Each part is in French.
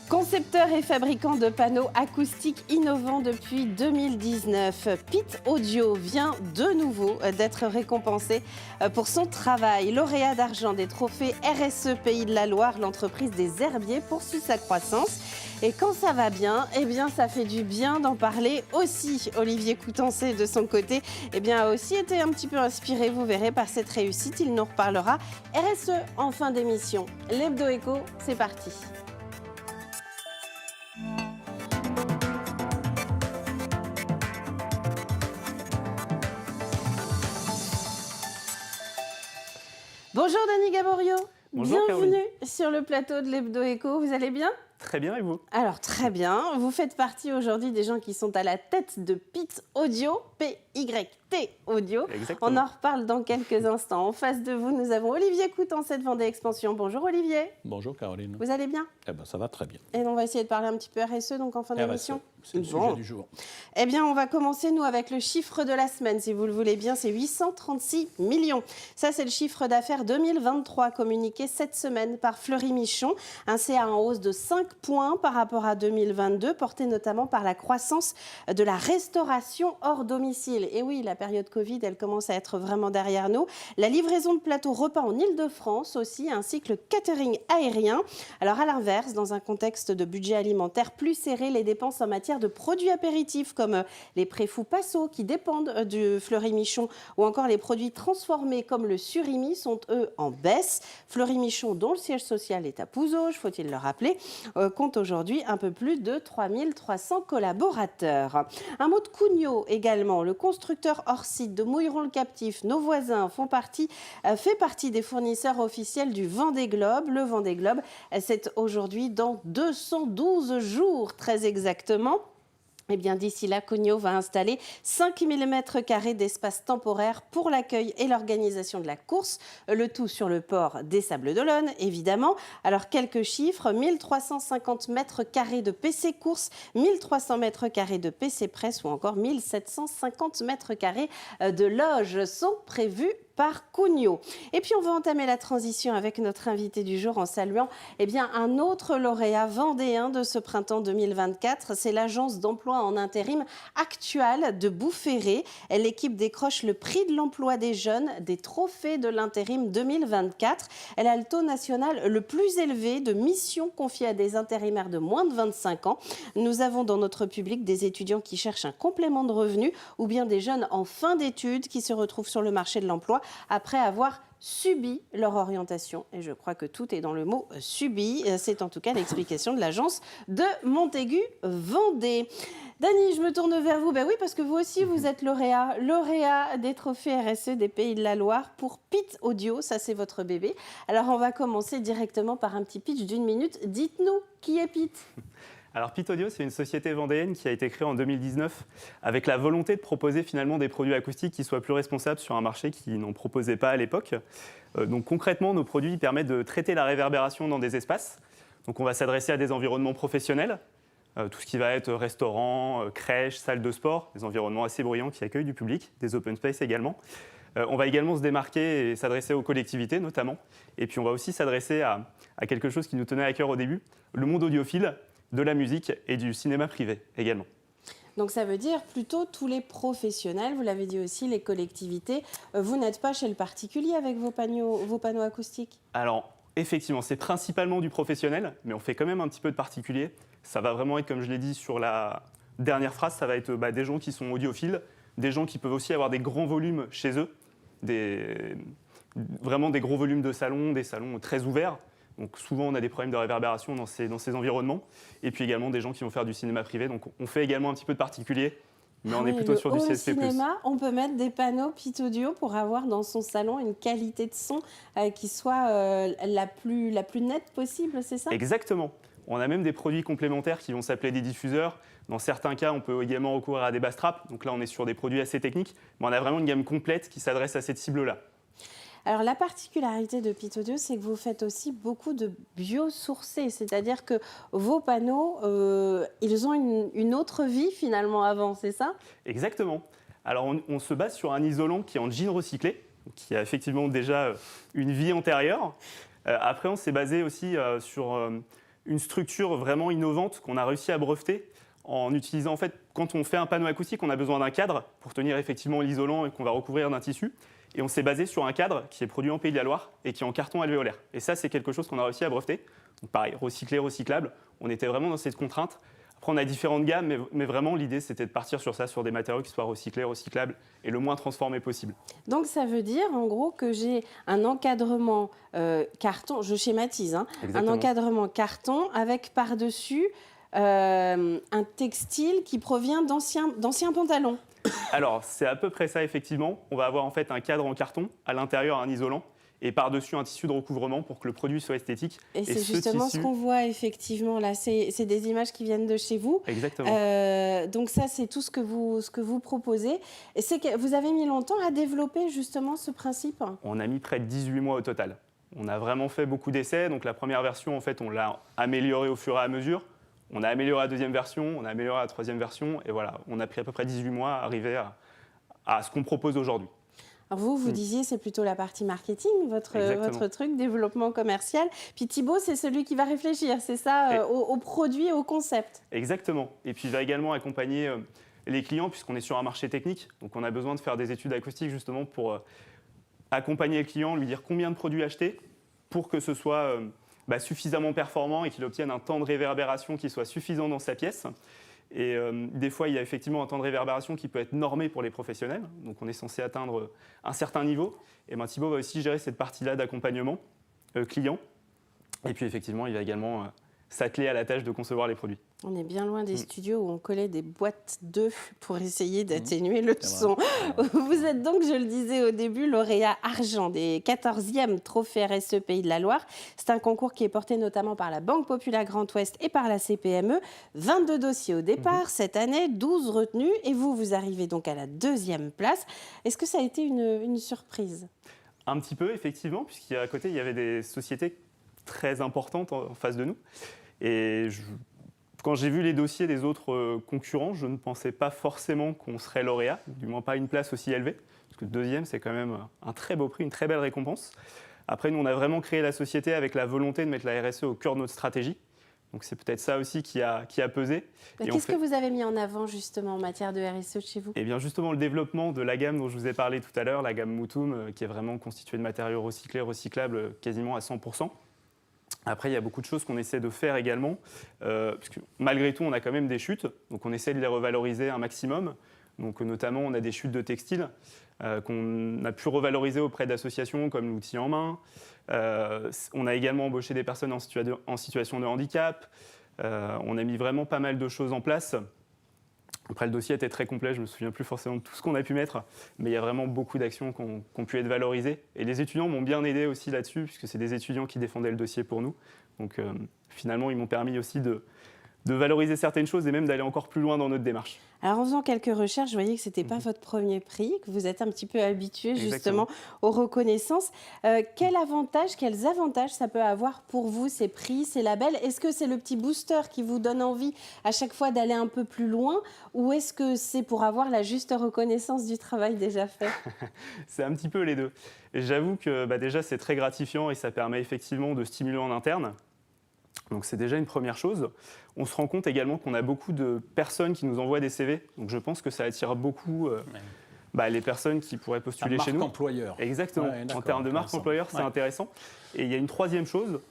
Concepteur et fabricant de panneaux acoustiques innovants depuis 2019, Pitt Audio vient de nouveau d'être récompensé pour son travail. Lauréat d'argent des trophées RSE Pays de la Loire, l'entreprise des herbiers poursuit sa croissance. Et quand ça va bien, eh bien ça fait du bien d'en parler aussi. Olivier Coutancé, de son côté, a aussi été un petit peu inspiré, vous verrez, par cette réussite. Il nous reparlera RSE en fin d'émission. L'Hebdo Éco, c'est parti. Bonjour Denis Gaborio, Bonjour, bienvenue Caroline. sur le plateau de l'Hebdo Éco, vous allez bien ? Très bien, et vous ? Alors très bien, vous faites partie aujourd'hui des gens qui sont à la tête de Pitt Audio, P-Y-T Audio. Exactement. On en reparle dans quelques instants. En face de vous, nous avons Olivier Coutancé de Vendée Expansion. Bonjour Olivier. Bonjour Caroline. Vous allez bien ? Eh ben, ça va très bien. Et on va essayer de parler un petit peu RSE donc en fin d'émission. C'est le sujet du jour. Eh bien, on va commencer, nous, avec le chiffre de la semaine, si vous le voulez bien. C'est 836 millions. Ça, c'est le chiffre d'affaires 2023 communiqué cette semaine par Fleury-Michon. Un CA en hausse de 5 points par rapport à 2022, porté notamment par la croissance de la restauration hors domicile. Et oui, la période Covid, elle commence à être vraiment derrière nous. La livraison de plateaux repas en Île-de-France aussi, ainsi que le catering aérien. Alors, à l'inverse, dans un contexte de budget alimentaire plus serré, les dépenses en matière de produits apéritifs comme les préfous Passo qui dépendent du Fleury-Michon ou encore les produits transformés comme le surimi sont eux en baisse. Fleury-Michon, dont le siège social est à Pouzauges, faut-il le rappeler, compte aujourd'hui un peu plus de 3300 collaborateurs. Un mot de Cugnot également, le constructeur hors site de Mouilleron-le-Captif, nos voisins fait partie des fournisseurs officiels du Vendée Globe. Le Vendée Globe, c'est aujourd'hui dans 212 jours très exactement. Eh bien, d'ici là, Cugnot va installer 5000 m² d'espace temporaire pour l'accueil et l'organisation de la course, le tout sur le port des Sables-d'Olonne, évidemment. Alors, quelques chiffres, 1350 m² de PC course, 1300 m² de PC presse ou encore 1750 m² de loges sont prévus par Cugnot. Et puis on va entamer la transition avec notre invité du jour en saluant un autre lauréat vendéen de ce printemps 2024. C'est l'agence d'emploi en intérim Actual de Boufféré. L'équipe décroche le prix de l'emploi des jeunes des trophées de l'intérim 2024. Elle a le taux national le plus élevé de missions confiées à des intérimaires de moins de 25 ans. Nous avons dans notre public des étudiants qui cherchent un complément de revenu ou bien des jeunes en fin d'études qui se retrouvent sur le marché de l'emploi après avoir subi leur orientation. Et je crois que tout est dans le mot « subi ». C'est en tout cas l'explication de l'agence de Montaigu-Vendée. Dany, je me tourne vers vous. Ben oui, parce que vous aussi, vous êtes lauréat des trophées RSE des Pays de la Loire pour Pitt Audio. Ça, c'est votre bébé. Alors, on va commencer directement par un petit pitch d'1 minute. Dites-nous, qui est Pitt ? Alors Pitt Audio, c'est une société vendéenne qui a été créée en 2019 avec la volonté de proposer finalement des produits acoustiques qui soient plus responsables sur un marché qui n'en proposait pas à l'époque. Donc concrètement, nos produits permettent de traiter la réverbération dans des espaces. Donc on va s'adresser à des environnements professionnels, tout ce qui va être restaurant, crèche, salle de sport, des environnements assez bruyants qui accueillent du public, des open space également. On va également se démarquer et s'adresser aux collectivités notamment. Et puis on va aussi s'adresser à quelque chose qui nous tenait à cœur au début, le monde audiophile, de la musique et du cinéma privé également. Donc ça veut dire plutôt tous les professionnels, vous l'avez dit aussi, les collectivités. Vous n'êtes pas chez le particulier avec vos panneaux acoustiques ? Alors effectivement, c'est principalement du professionnel, mais on fait quand même un petit peu de particulier. Ça va vraiment être, comme je l'ai dit sur la dernière phrase, ça va être des gens qui sont audiophiles, des gens qui peuvent aussi avoir des grands volumes chez eux, vraiment des gros volumes de salons, des salons très ouverts. Donc souvent, on a des problèmes de réverbération dans ces environnements. Et puis également des gens qui vont faire du cinéma privé. Donc on fait également un petit peu de particulier, mais on est plutôt sur du CSP+. Au cinéma, on peut mettre des panneaux Pitt Audio pour avoir dans son salon une qualité de son qui soit la plus nette possible, c'est ça ? Exactement. On a même des produits complémentaires qui vont s'appeler des diffuseurs. Dans certains cas, on peut également recourir à des bass traps. Donc là, on est sur des produits assez techniques. Mais on a vraiment une gamme complète qui s'adresse à cette cible-là. Alors, la particularité de Pitt Audio, c'est que vous faites aussi beaucoup de biosourcés, c'est-à-dire que vos panneaux, ils ont une autre vie finalement avant, c'est ça ? Exactement. Alors, on se base sur un isolant qui est en jean recyclé, qui a effectivement déjà une vie antérieure. Après, on s'est basé aussi sur une structure vraiment innovante qu'on a réussi à breveter en utilisant, en fait, quand on fait un panneau acoustique, on a besoin d'un cadre pour tenir effectivement l'isolant et qu'on va recouvrir d'un tissu. Et on s'est basé sur un cadre qui est produit en Pays de la Loire et qui est en carton alvéolaire. Et ça, c'est quelque chose qu'on a réussi à breveter. Donc pareil, recyclé, recyclable. On était vraiment dans cette contrainte. Après, on a différentes gammes, mais vraiment, l'idée, c'était de partir sur ça, sur des matériaux qui soient recyclés, recyclables et le moins transformés possible. Donc, ça veut dire, en gros, que j'ai un encadrement carton, je schématise, hein, un encadrement carton avec par-dessus un textile qui provient d'anciens pantalons. Alors, c'est à peu près ça, effectivement. On va avoir en fait un cadre en carton, à l'intérieur un isolant, et par-dessus un tissu de recouvrement pour que le produit soit esthétique. Et c'est justement ce qu'on voit effectivement là, c'est des images qui viennent de chez vous. Exactement. Donc ça, c'est tout ce que vous proposez. Et c'est que vous avez mis longtemps à développer justement ce principe. On a mis près de 18 mois au total. On a vraiment fait beaucoup d'essais. Donc la première version, en fait, on l'a améliorée au fur et à mesure. On a amélioré la deuxième version, on a amélioré la troisième version. Et voilà, on a pris à peu près 18 mois à arriver à ce qu'on propose aujourd'hui. Alors vous disiez, c'est plutôt la partie marketing, votre truc, développement commercial. Puis Thibaut, c'est celui qui va réfléchir, c'est ça, au produit, au concept. Exactement. Et puis il va également accompagner les clients, puisqu'on est sur un marché technique. Donc on a besoin de faire des études acoustiques justement pour accompagner le client, lui dire combien de produits acheter pour que ce soit suffisamment performant et qu'il obtienne un temps de réverbération qui soit suffisant dans sa pièce. Et des fois, il y a effectivement un temps de réverbération qui peut être normé pour les professionnels. Donc, on est censé atteindre un certain niveau. Et Thibaut va aussi gérer cette partie-là d'accompagnement client. Et puis, effectivement, il va également s'atteler à la tâche de concevoir les produits. On est bien loin des studios où on collait des boîtes d'œufs pour essayer d'atténuer le son. Vous êtes donc, je le disais au début, lauréat argent des 14e trophées RSE Pays de la Loire. C'est un concours qui est porté notamment par la Banque Populaire Grand Ouest et par la CPME. 22 dossiers au départ cette année, 12 retenus. Et vous arrivez donc à la 2e place. Est-ce que ça a été une surprise ? Un petit peu, effectivement, puisqu'à côté, il y avait des sociétés très importantes en face de nous. Et quand j'ai vu les dossiers des autres concurrents, je ne pensais pas forcément qu'on serait lauréat, du moins pas une place aussi élevée, parce que 2e, c'est quand même un très beau prix, une très belle récompense. Après, nous, on a vraiment créé la société avec la volonté de mettre la RSE au cœur de notre stratégie. Donc c'est peut-être ça aussi qui a pesé. Qu'est-ce que vous avez mis en avant justement en matière de RSE chez vous ? Eh bien justement le développement de la gamme dont je vous ai parlé tout à l'heure, la gamme Moutoum, qui est vraiment constituée de matériaux recyclés, recyclables quasiment à 100%. Après, il y a beaucoup de choses qu'on essaie de faire également, parce que malgré tout, on a quand même des chutes, donc on essaie de les revaloriser un maximum. Donc notamment, on a des chutes de textiles qu'on a pu revaloriser auprès d'associations comme l'outil en main. On a également embauché des personnes en situation de handicap. On a mis vraiment pas mal de choses en place. Après, le dossier était très complet, je ne me souviens plus forcément de tout ce qu'on a pu mettre, mais il y a vraiment beaucoup d'actions qui ont pu être valorisées. Et les étudiants m'ont bien aidé aussi là-dessus, puisque c'est des étudiants qui défendaient le dossier pour nous. Donc finalement, ils m'ont permis aussi de valoriser certaines choses et même d'aller encore plus loin dans notre démarche. Alors en faisant quelques recherches, je voyais que ce n'était pas votre premier prix, que vous êtes un petit peu habitué justement aux reconnaissances. Quels avantages ça peut avoir pour vous, ces prix, ces labels ? Est-ce que c'est le petit booster qui vous donne envie à chaque fois d'aller un peu plus loin, ou est-ce que c'est pour avoir la juste reconnaissance du travail déjà fait ? C'est un petit peu les deux. Et j'avoue que déjà c'est très gratifiant et ça permet effectivement de stimuler en interne. Donc c'est déjà une première chose. On se rend compte également qu'on a beaucoup de personnes qui nous envoient des CV. Donc je pense que ça attire beaucoup les personnes qui pourraient postuler chez nous. Marque employeur. Exactement. En termes de marque employeur, c'est intéressant. Et il y a une troisième chose,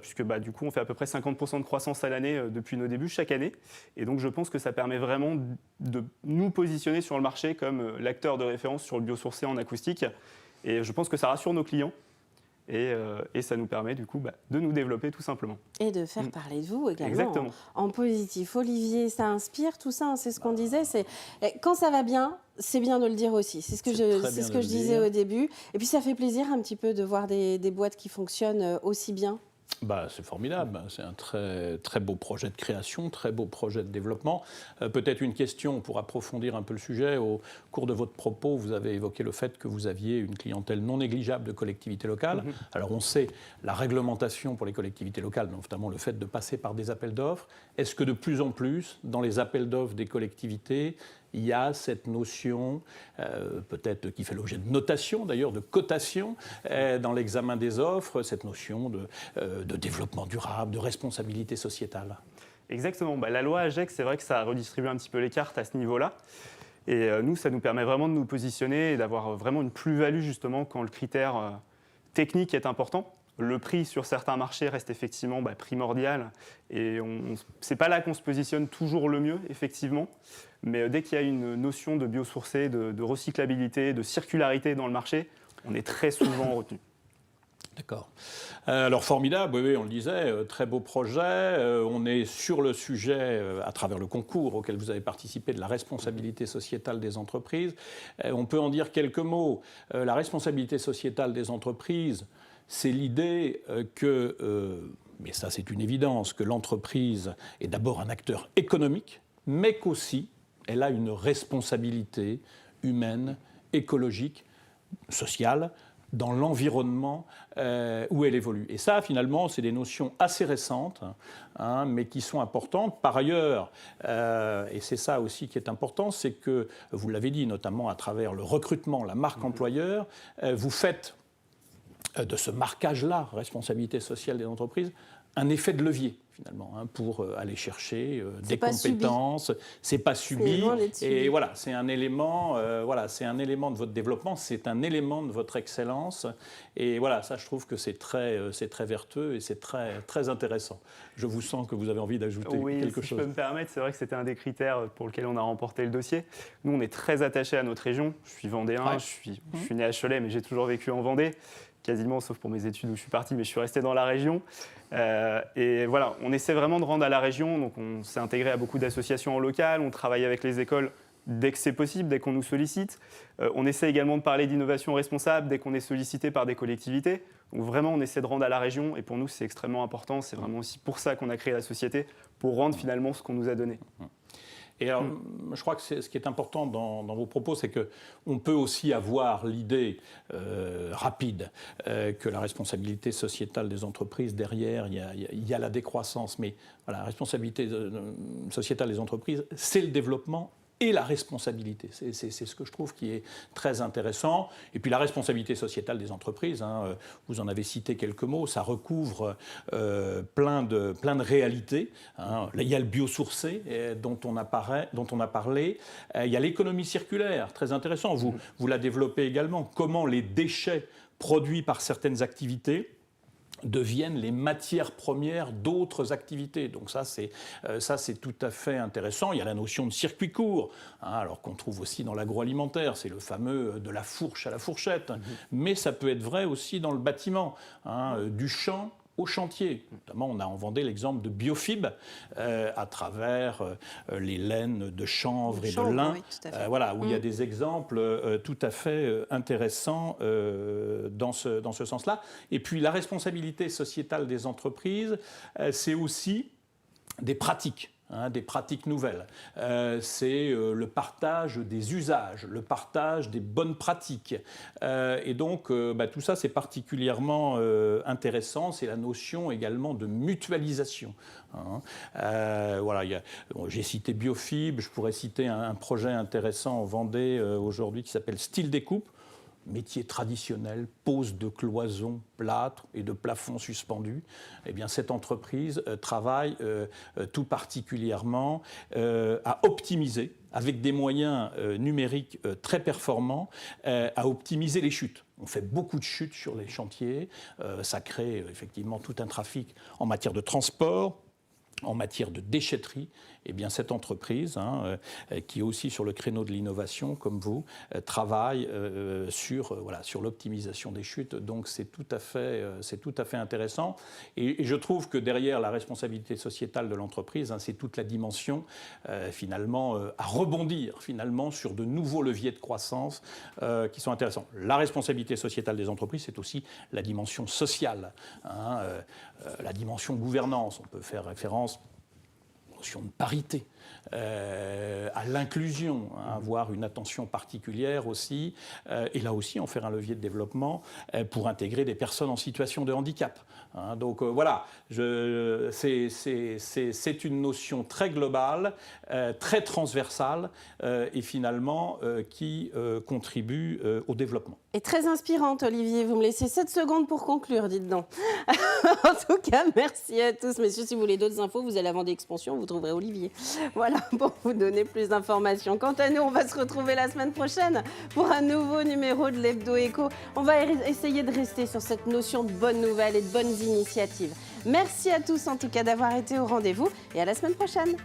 puisque du coup on fait à peu près 50% de croissance à l'année depuis nos débuts chaque année. Et donc je pense que ça permet vraiment de nous positionner sur le marché comme l'acteur de référence sur le biosourcé en acoustique. Et je pense que ça rassure nos clients. Et ça nous permet du coup de nous développer tout simplement. Et de faire parler de vous également. Exactement. En positif. Olivier, ça inspire tout ça, c'est ce qu'on disait. Quand ça va bien, c'est bien de le dire aussi. C'est ce que je disais au début. Et puis ça fait plaisir un petit peu de voir des boîtes qui fonctionnent aussi bien. C'est formidable, c'est un très, très beau projet de création, très beau projet de développement. Peut-être une question pour approfondir un peu le sujet. Au cours de votre propos, vous avez évoqué le fait que vous aviez une clientèle non négligeable de collectivités locales. Alors on sait la réglementation pour les collectivités locales, notamment le fait de passer par des appels d'offres. Est-ce que de plus en plus, dans les appels d'offres des collectivités, il y a cette notion, peut-être qui fait l'objet de notation d'ailleurs, de cotation dans l'examen des offres, cette notion de développement durable, de responsabilité sociétale. Exactement. La loi AGEC, c'est vrai que ça a redistribué un petit peu les cartes à ce niveau-là. Et nous, ça nous permet vraiment de nous positionner et d'avoir vraiment une plus-value justement quand le critère technique est important. Le prix sur certains marchés reste effectivement primordial et c'est pas là qu'on se positionne toujours le mieux, effectivement. Mais dès qu'il y a une notion de biosourcé, de recyclabilité, de circularité dans le marché, on est très souvent retenu. D'accord. Alors formidable, oui, on le disait, très beau projet. On est sur le sujet, à travers le concours auquel vous avez participé, de la responsabilité sociétale des entreprises. On peut en dire quelques mots. La responsabilité sociétale des entreprises, c'est l'idée mais ça c'est une évidence, que l'entreprise est d'abord un acteur économique, mais qu'aussi elle a une responsabilité humaine, écologique, sociale, dans l'environnement où elle évolue. Et ça, finalement, c'est des notions assez récentes, mais qui sont importantes. Par ailleurs, et c'est ça aussi qui est important, c'est que, vous l'avez dit, notamment à travers le recrutement, la marque employeur, vous faites de ce marquage-là, responsabilité sociale des entreprises, un effet de levier, finalement, pour aller chercher des compétences. C'est pas subi. Et voilà, c'est un élément, c'est un élément de votre développement, c'est un élément de votre excellence. Et voilà, ça, je trouve que c'est très vertueux et c'est très, très intéressant. Je vous sens que vous avez envie d'ajouter quelque chose. Si je peux me permettre, c'est vrai que c'était un des critères pour lequel on a remporté le dossier. Nous, on est très attachés à notre région. Je suis vendéen, ouais. je suis né à Cholet, mais j'ai toujours vécu en Vendée. Quasiment, sauf pour mes études où je suis parti, mais je suis resté dans la région. Et voilà, on essaie vraiment de rendre à la région. Donc on s'est intégré à beaucoup d'associations en local, on travaille avec les écoles dès que c'est possible, dès qu'on nous sollicite. On essaie également de parler d'innovation responsable dès qu'on est sollicité par des collectivités. Donc vraiment, on essaie de rendre à la région. Et pour nous, c'est extrêmement important. C'est vraiment aussi pour ça qu'on a créé la société, pour rendre finalement ce qu'on nous a donné. Et alors, je crois que ce qui est important dans vos propos, c'est qu'on peut aussi avoir l'idée rapide que la responsabilité sociétale des entreprises, derrière, il y a la décroissance. Mais voilà, la responsabilité sociétale des entreprises, c'est le développement et la responsabilité. C'est ce que je trouve qui est très intéressant. Et puis la responsabilité sociétale des entreprises, vous en avez cité quelques mots, ça recouvre plein de réalités. Il y a le biosourcé dont on a parlé. Il y a l'économie circulaire, très intéressant. Vous la développez également. Comment les déchets produits par certaines activités deviennent les matières premières d'autres activités. Donc ça, c'est tout à fait intéressant. Il y a la notion de circuit court, alors qu'on trouve aussi dans l'agroalimentaire. C'est le fameux de la fourche à la fourchette. Mais ça peut être vrai aussi dans le bâtiment, du champ au chantier. Notamment, on a en Vendée l'exemple de Biofib à travers les laines de chanvre et de lin, oui, où il y a des exemples tout à fait intéressants dans ce sens-là. Et puis, la responsabilité sociétale des entreprises, c'est aussi des pratiques. Des pratiques nouvelles. C'est le partage des usages, le partage des bonnes pratiques. Et donc, tout ça, c'est particulièrement intéressant. C'est la notion également de mutualisation. J'ai cité Biofib, je pourrais citer un projet intéressant en Vendée aujourd'hui qui s'appelle Style Découpe. Métier traditionnel, pose de cloisons, plâtre et de plafonds suspendus, eh bien cette entreprise travaille tout particulièrement à optimiser, avec des moyens numériques très performants, à optimiser les chutes. On fait beaucoup de chutes sur les chantiers, ça crée effectivement tout un trafic en matière de transport, en matière de déchetterie. Eh bien, cette entreprise, qui est aussi sur le créneau de l'innovation, comme vous, travaille sur l'optimisation des chutes. Donc, c'est tout à fait intéressant. Et je trouve que derrière la responsabilité sociétale de l'entreprise, c'est toute la dimension, finalement, à rebondir, finalement, sur de nouveaux leviers de croissance qui sont intéressants. La responsabilité sociétale des entreprises, c'est aussi la dimension sociale, la dimension gouvernance. On peut faire référence notion de parité, à l'inclusion, hein, avoir une attention particulière aussi, et là aussi en faire un levier de développement pour intégrer des personnes en situation de handicap. Hein. Donc voilà, c'est une notion très globale, très transversale et finalement qui contribue au développement. Et très inspirante, Olivier. Vous me laissez 7 secondes pour conclure, dites donc. En tout cas, merci à tous. Messieurs, si vous voulez d'autres infos, vous allez à Vendée Expansion, vous trouverez Olivier. Voilà, pour vous donner plus d'informations. Quant à nous, on va se retrouver la semaine prochaine pour un nouveau numéro de l'Hebdo Éco. On va essayer de rester sur cette notion de bonnes nouvelles et de bonnes initiatives. Merci à tous, en tout cas, d'avoir été au rendez-vous et à la semaine prochaine.